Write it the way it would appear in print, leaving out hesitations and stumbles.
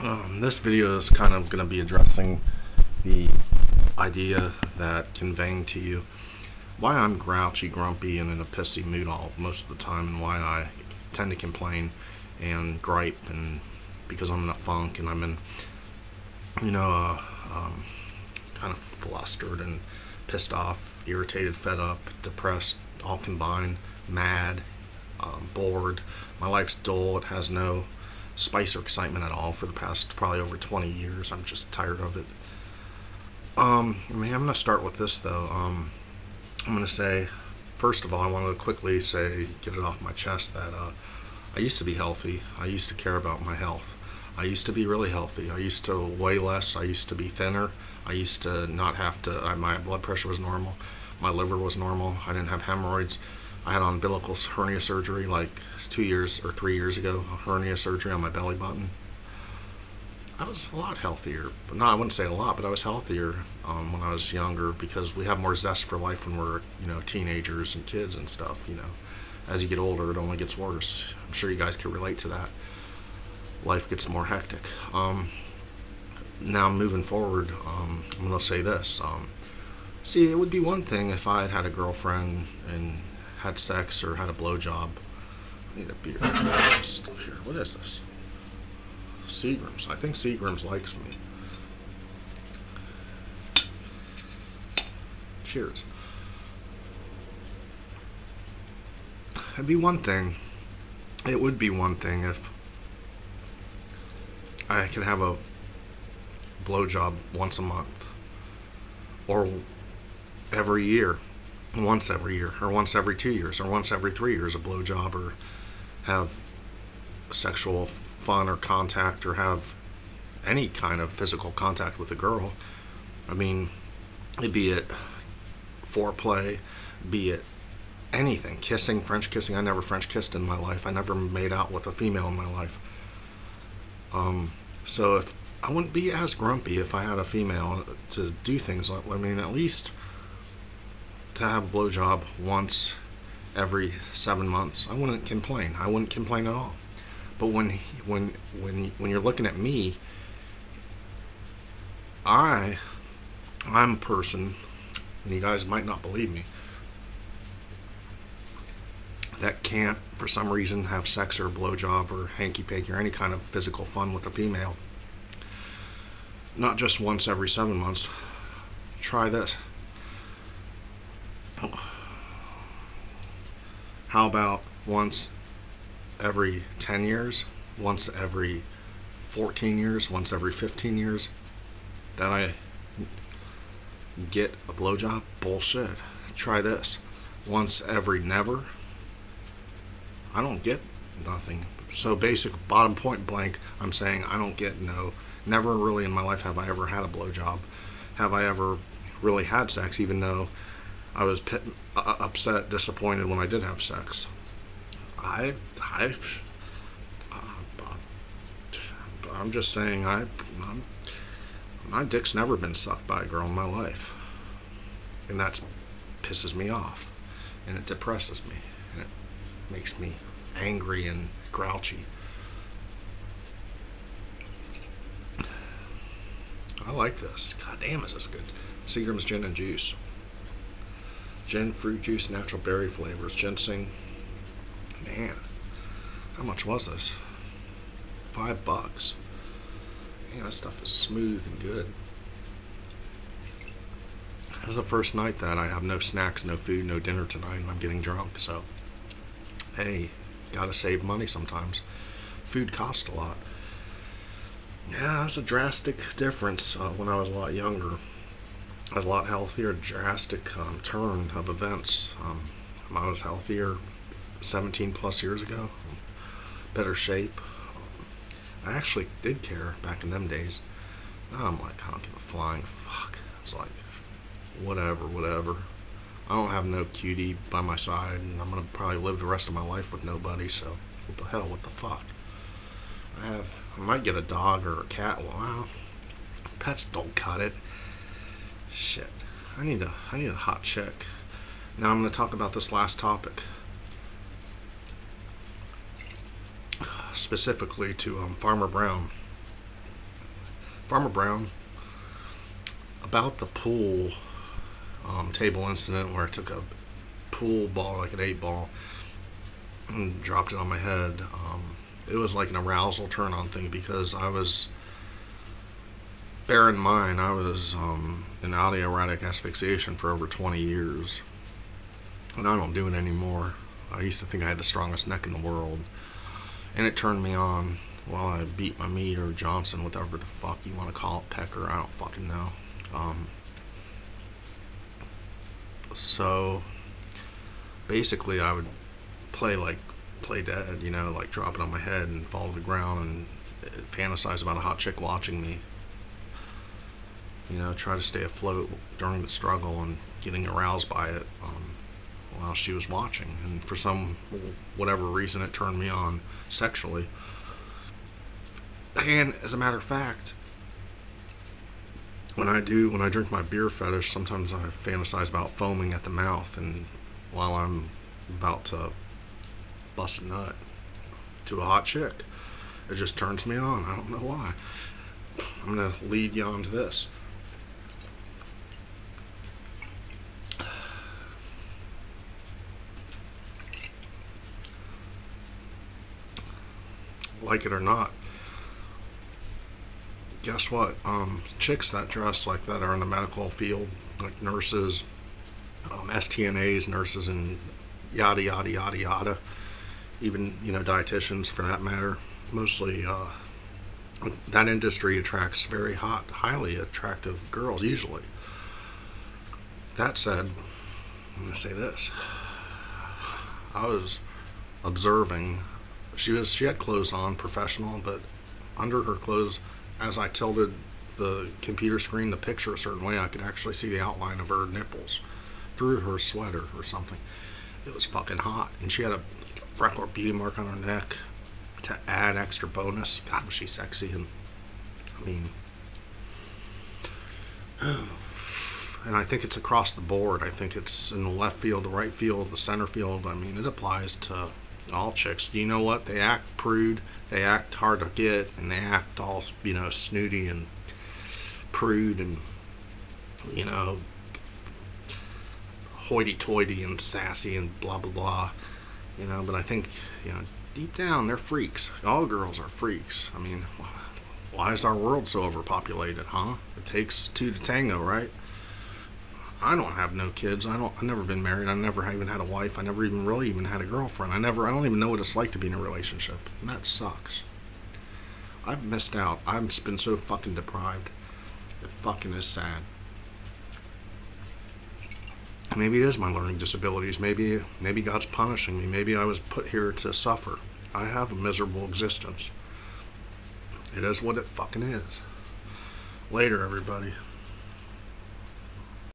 This video is kind of going to be addressing the idea that conveying to you why I'm grouchy, grumpy, and in a pissy mood most of the time, and why I tend to complain and gripe, and because I'm in a funk and I'm in, kind of flustered and pissed off, irritated, fed up, depressed, all combined, mad, bored. My life's dull. It has no spice or excitement at all for the past probably over 20 years. I'm just tired of it. I'm going to start with this though. I'm going to say, first of all, I want to quickly get it off my chest that I used to be healthy. I used to care about my health. I used to be really healthy. I used to weigh less. I used to be thinner. I used to not have to, my blood pressure was normal. My liver was normal. I didn't have hemorrhoids. I had umbilical hernia surgery like 2 years or 3 years ago, a hernia surgery on my belly button. I was a lot healthier, but no, I wouldn't say a lot, but I was healthier when I was younger, because we have more zest for life when we're, teenagers and kids and stuff. As you get older, it only gets worse. I'm sure you guys can relate to that. Life gets more hectic. Now moving forward, I'm going to say this. See, it would be one thing if I had a girlfriend and had sex or had a blowjob. I need a beer. Stuff here. What is this? Seagram's. I think Seagram's likes me. Cheers. It'd be one thing. It would be one thing if I could have a blowjob once a month, or every year, once every year, or once every 2 years, or once every 3 years, a blowjob, or have sexual fun or contact, or have any kind of physical contact with a girl. I mean, be it foreplay, be it anything, kissing, French kissing. I never French kissed in my life. I never made out with a female in my life. So if I wouldn't be as grumpy if I had a female to do things like, at least to have a blowjob once every 7 months, I wouldn't complain. I wouldn't complain at all. But when you're looking at me, I'm a person, and you guys might not believe me, that can't, for some reason, have sex or a blowjob or hanky-panky or any kind of physical fun with a female. Not just once every 7 months. Try this. How about once every 10 years, once every 14 years, once every 15 years that I get a blowjob? Bullshit. Try this. Once every never. I don't get nothing. So basic, bottom point blank, I'm saying I don't get never really in my life have I ever had a blowjob. Have I ever really had sex, even though I was upset, disappointed when I did have sex. I'm just saying, my dick's never been sucked by a girl in my life, and that pisses me off, and it depresses me, and it makes me angry and grouchy. I like this. God damn, is this good? Seagram's gin and juice. Gin, fruit juice, natural berry flavors, ginseng. Man, how much was this? $5. Man, this stuff is smooth and good. This is the first night that I have no snacks, no food, no dinner tonight, and I'm getting drunk, so hey, gotta save money sometimes. Food costs a lot. Yeah, that's a drastic difference when I was a lot younger. I was a lot healthier, drastic turn of events. I was healthier 17 plus years ago, better shape. I actually did care back in them days. Now I'm like, I don't give a flying fuck. It's like, whatever. I don't have no cutie by my side, and I'm gonna probably live the rest of my life with nobody, so what the hell, what the fuck. I might get a dog or a cat. Well, pets don't cut it. Shit. I need a hot chick. Now I'm gonna talk about this last topic. Specifically to Farmer Brown. Farmer Brown, about the pool table incident where I took a pool ball, like an 8-ball, and dropped it on my head. It was like an arousal turn on thing because bear in mind, I was in autoerotic asphyxiation for over 20 years. And I don't do it anymore. I used to think I had the strongest neck in the world. And it turned me on while I beat my meat or Johnson, whatever the fuck you want to call it, pecker, I don't fucking know. So basically I would play dead, like drop it on my head and fall to the ground and fantasize about a hot chick watching me. Try to stay afloat during the struggle and getting aroused by it while she was watching. And for whatever reason, it turned me on sexually. And as a matter of fact, when I drink my beer fetish, sometimes I fantasize about foaming at the mouth, and while I'm about to bust a nut to a hot chick, it just turns me on. I don't know why. I'm gonna lead you on to this. Like it or not, guess what? Chicks that dress like that are in the medical field, like nurses, STNAs, nurses, and yada yada yada yada. Even dietitians, for that matter. Mostly, that industry attracts very highly attractive girls usually. That said, I'm gonna say this. I was observing. She had clothes on, professional, but under her clothes, as I tilted the computer screen, the picture a certain way, I could actually see the outline of her nipples through her sweater or something. It was fucking hot, and she had a freckle or beauty mark on her neck to add extra bonus. God, was she sexy? And I mean, and I think it's across the board. I think it's in the left field, the right field, the center field. I mean, it applies to all chicks. Do you know what? They act prude, they act hard to get, and they act all, snooty and prude and, hoity-toity and sassy and blah, blah, blah. But I think, deep down, they're freaks. All girls are freaks. I mean, why is our world so overpopulated, huh? It takes two to tango, right? I don't have no kids. I've never been married. I never even had a wife. I never even really even had a girlfriend. I don't even know what it's like to be in a relationship. And that sucks. I've missed out. I've been so fucking deprived. It fucking is sad. Maybe it is my learning disabilities. Maybe God's punishing me. Maybe I was put here to suffer. I have a miserable existence. It is what it fucking is. Later, everybody.